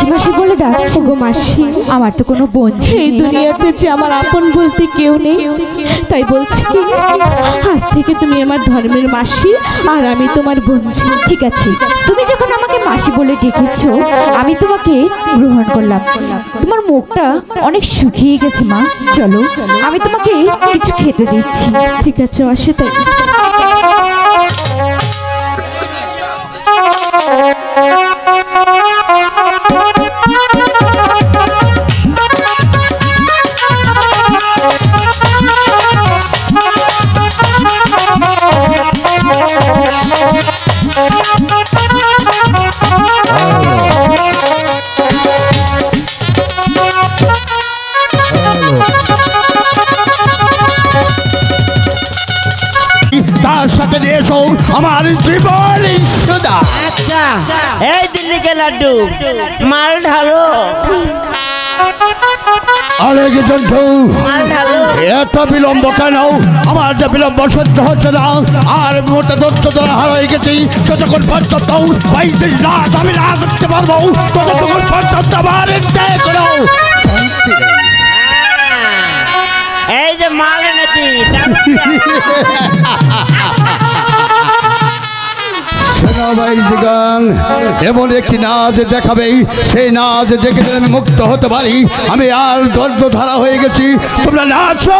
মাসি মাসি বলে ডাকছো গো মাসি? আমার তো কোনো বোন এই দুনিয়াতে যে আমার আপন বলতে কেউ নেই, তাই বলছি কি আজ থেকে তুমি আমার ধর্মের মাসি আর আমি তোমার বোন। ঠিক আছে, তুমি যখন আমাকে মাসি বলে ডেকেছো আমি তোমাকে গ্রহণ করলাম। তোমার মুখটা অনেক শুকিয়ে গেছে মা, চলো আমি তোমাকে কিছু খেতে দিচ্ছি। ঠিক আছে মাসি, তাই তার সাথে এসো আমার জীবন সুদা। আচ্ছা, এই দিল্লি কে লাড্ডু মাল ঢালো, আরে জন্টু মাল ঢালো। এত বিলম্ব কেন? আমার যে বিলম্ব সহ্য হচ্ছে না, আর মোটা দত্ত দ্বারা হারিয়ে গেছি। যতক্ষণ পর্যন্ত 35 রাত আমি না করতে পারবো ততক্ষণ পর্যন্ত আমার ইচ্ছায় করো। এই যে মাল এনেছি, সেনাবাহিনীগণ এমন একটি নাচ দেখাবে, সেই নাচ দেখে যদি আমি মুক্ত হতে পারি। আমি আর ধৈর্য ধারা হয়ে গেছি, তোমরা নাচো।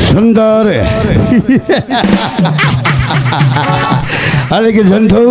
সুন্দর আরে কি জন্টু,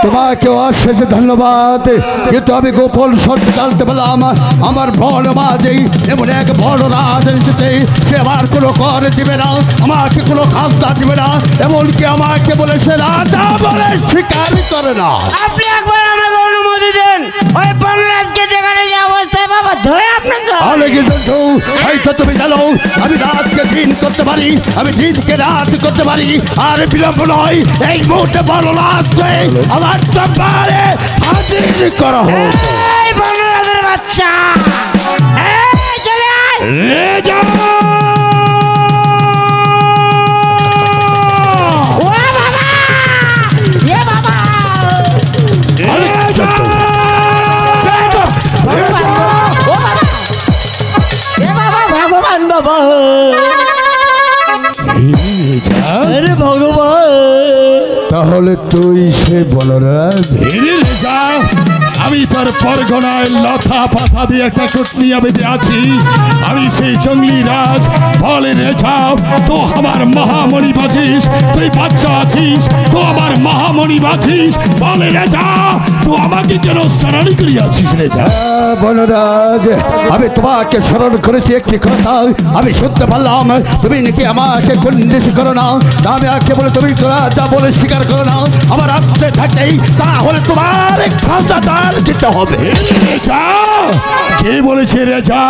তোমাকে অশেষ ধন্যবাদ। কিন্তু আমি গোপন সত্য জানতে পারলাম আমার বড় মাঝেই এমন এক বড় রাজ এসেছে, সে আমার কোনো কর দিবে না, আমাকে কোনো খাজনা দিবে না, এমনকি আমাকে বলে সে রাজা বলে স্বীকার করে না। আপনি একবার আমাকে অনুমতি দেন, ওই বনরাজকে যেখানে যে অবস্থায় বাবা ধরে আপনার হয়তো তুমি জানো আমি রাতকে দিন করতে পারি, আমি দিনকে রাত করতে পারি। আর বিলম্ব নয়, এই মুহূর্তে বড় রাত আমার দরবারে হাজির করা হোক। এই বনরাজের বাচ্চা, চলে আয়। ভগবান বাবা, আরে ভগবান, তাহলে তুই সে বলরাজ? আমি তার পরগনায় লতা পাতা দিয়ে একটা কুটনিয়া বেঁধে আছি। আমি সেই জঙ্গলি রাজ। বলে রেজা, তো আমার মহামণি বাজিস, তুই বাচ্চা আছিস, তো আমার মহামণি বাজিস। বলে রেজা, তো আমাকে কেন স্মরণ করিয়াছিস রেজা? বনরাজ, আমি তোমাকে স্মরণ করেছি একটি কথা। আমি শুনতে পারলাম তুমি নাকি আমাকে কুণ্ডিস করো না। আমি আগে বলে তুমি যা বলে স্বীকার করো না। আমার আত্মে থাকতেই তাহলে তোমার খাজনাদার দিতে হবে। রেজা, কে বলেছে রেজা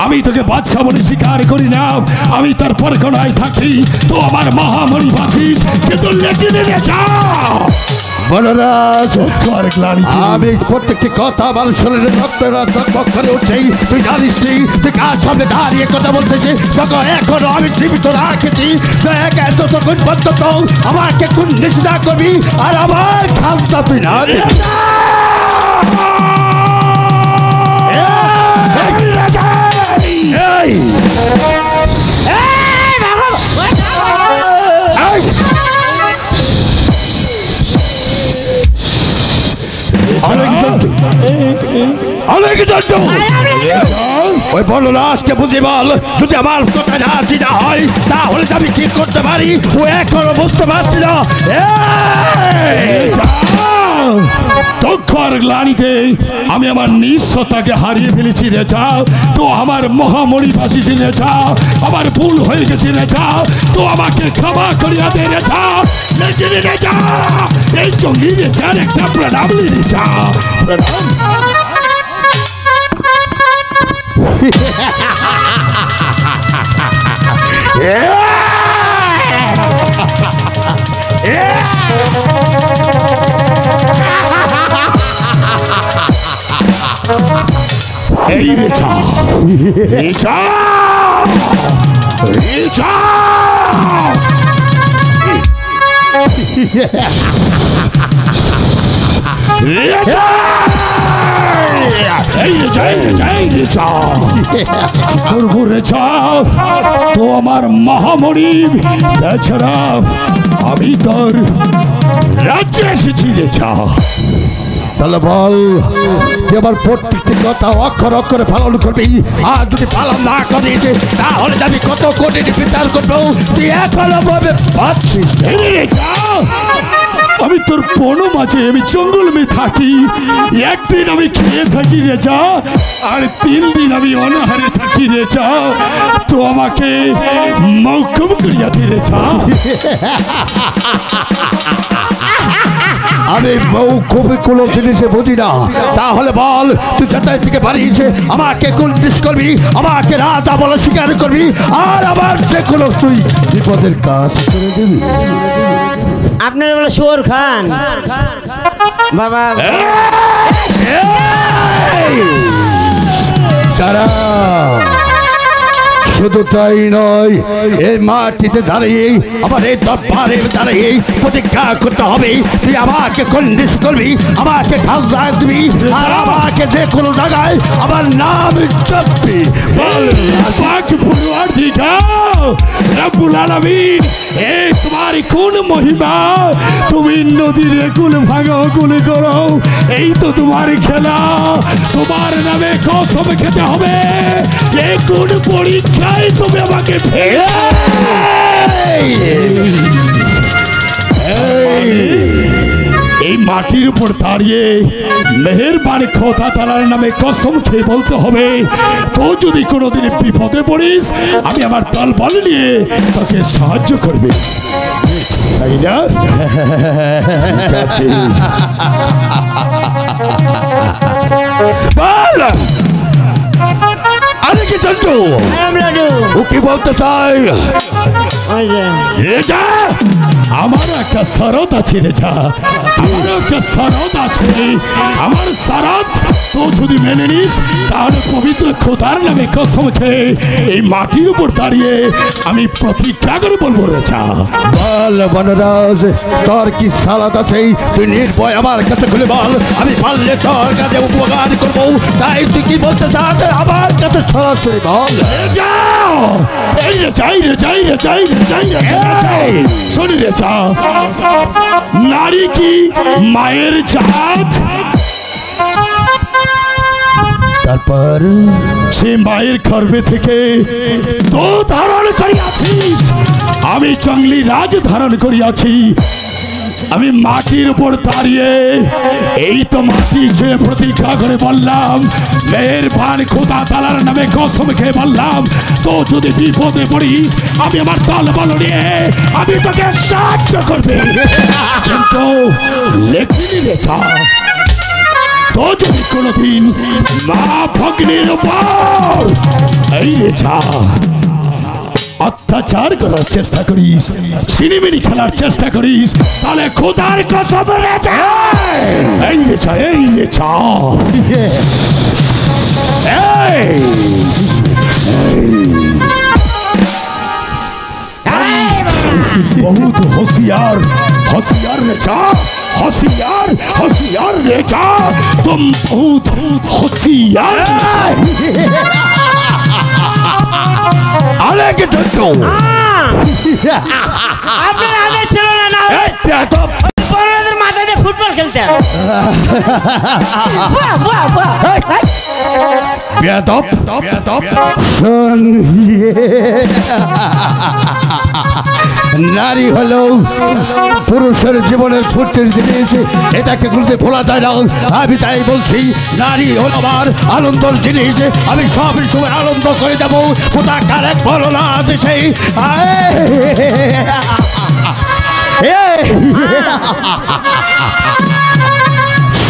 আমি তোকে বাদশা বলে স্বীকার করি না? আমি তার পরগনায় থাকি, তো আমার মহামণি বাসিস, কিন্তু লেকিনে রেজা বনরাজ, কর গ্লানিতে আমি প্রত্যেকটি কথা আমার শরীরে রক্ত করে উঠছেই। তুই জানিস নি তুই কার সামনে দাঁড়িয়ে কথা বলতেছি? যখন এখনো আমি জীবিত রাখেছি, ততক্ষণ পর্যন্ত আমাকে কোন নিষেধা করবি আর আমার খাজনা তুই না দিবি। এই! ওই বনরাজকে বুঝি বল, যদি আমার কথা রাজি না হয় তাহলে আমি ঠিক করতে পারি। ও এখনো বুঝতে পারছি না। দক্ষর গ্লানিতে আমি আমার নিঃস্বতাকে হারিয়ে ফেলেছি রেজা। তো আমার মহামণি বাসিস রেজা, আমার ভুল হয়ে গেছে রেজা, তো আমাকে ক্ষমা করিয়া দে রেজা। রেজা, এই জঙ্গি রেজার একটা প্রণাম রেজা, প্রণাম। এই রেজা, রেজা, রেজা, রেজা, এই রেজা, এই রেজা, এই রেজা, করবো রেজা, তো আমার মহামণি তাছাড়া আমি তোর রাজ্যে এসেছি রেজা। তাহলে বল, তুই আমার প্রত্যেকটি কথা অক্ষর অক্ষরে পালন করবি। আর যদি পালন না করিস তাহলে আমি কত কোটি বিচার করবো তুই এখনো ভাবে পাচ্ছিস। আমি তোর বন মাঝে, আমি জঙ্গল মে থাকি। একদিন আমি খেয়ে থাকি রেজা, আর 3 দিন আমি অনাহারে থাকি রেজা। তো আমাকে মৌকুম করিয়া দে রেজা। আমি বউ খুবই কোনো জিনিসে বুঝি না। তাহলে বল, তুই কোথায় থেকে পারিস আমাকে কুণ্ডিস করবি, আমাকে রাজা বলে স্বীকার করবি, আর আবার যে কোনো তুই বিপদের কাজ করে দিবি। আপনারা বলে শোর খান বাবা। তারা শুধু তাই নয়, এই মাটিতে দাঁড়িয়ে আমার এই দরবারে দাঁড়িয়ে প্রতিজ্ঞা করতে হবে তুই আমাকে কুণ্ডিস করবি, আমাকে খাজনা দিবি, আর আমাকে যে কোনো জায়গায় আমার নাম জপবি। তোমার কোন মহিমা? তুমি নদীর কুল ভাঙো, কুল করো, এই তো তোমার খেলা। তোমার নামে কসম খেতে হবে। এ কোন পরীক্ষায় তুমি আমাকে এই মাটির উপর দাঁড়িয়ে মেহেরবানি খোদা তাআলার নামে কসম খেয়ে বলতে হবে, তো যদি কোনোদিন বিপদে পড়িস আমি আমার দল বল নিয়ে তোকে সাহায্য করবে, তাই না? বল, আরে কি চলছো? ও কি বলতে চাই? রেজা, আমারও একটা শরৎ আছে রেজা, আমারও একটা শরৎ আছে। আমার শরৎ তো যদি মেনে নিস তাহলে পবিত্র খোদার নামে কসম খেয়ে এই মাটির উপর দাঁড়িয়ে আমি প্রতিজ্ঞা করে বলবো রেজা। বল বনরাজ, তোর কি সালাত আছে? তুই নির্ভয় আমার কাছে খুলে বল, আমি পারলে তোর কাছে উপকার করবো। তাই তুই কি বলতে চাস আমার কাছে সরাসরি বল। রেজা, এই রেজা, এই রেজা, এই রেজা, এই রেজা, এই রেজা, শোন রেজা, নারী কি মায়ের জাত? তারপর সে মায়ের গর্ভে থেকে তো ধারণ করিয়াছিস, আমি জঙ্গলি রাজ ধারণ করিয়াছি। আমি মাটির উপর দাঁড়িয়ে এই তো মাটি ছুঁয়ে প্রতিজ্ঞা করে বললাম, মেয়ের ভান খোদা তালার নামে কসম খেয়ে বললাম, তো যদি বিপদে পড়িস আমি আমার দল বল নিয়ে আমি তোকে সাহায্য করবে। কিন্তু লেখিনি রেছা, তো যদি কোনোদিন মা ভগ্নের উপর এই রেছা অত্যাচার করার চেষ্টা করিস, সিনেমিনি খেলার চেষ্টা করিস, তাহলে খোদার কসম রেছা, এই রেছা, এই রেছা, এই बहुत होशियार होशियार रेचा, होशियार होशियार रेचा, तुम बहुत होशियार। আলেক ঝন্টু আপনার আদেশ ছিল না না বড়দের মাথায় দিয়ে ফুটবল খেলতেন। বাহ, বাহ, বাহ। বেয়াদব বেয়াদব, শোন, নারী হলো পুরুষের জীবনের ফুর্তির জিনিস, এটাকে কোনোদিন ভোলা যায় না। আমি তাই বলছি, নারী হলো আমার আনন্দর জিনিস, আমি সব সময় আনন্দ করে দেবো। কোথাকার এক বলো না সেই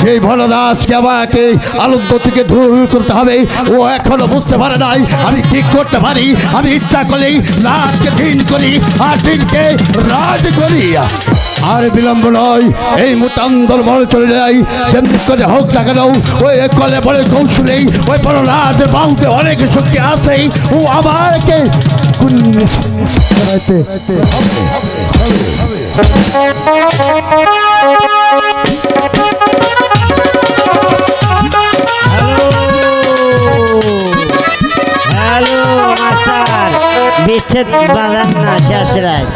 সেই ভোলাদাসকে আমাকে আনন্দ থেকে দূর করতে হবে। ও এখনো বুঝতে পারে নাই আমি কি করতে পারি। আমি ইচ্ছা করলেই রাতকে দিন করি আর দিনকে রাত করি। আর বিলম্ব নয়, এই মুতান্দর বলে চলে যাই, যেমনি করে হোক না কেন ওই কলে বলে কৌশলেই ওই বড় রাত বাউতে অনেক শক্তি আছে। ও আমাকে হ্যালো মাস্টার, বিচ্ছেদ বাজান না শেষ রাত।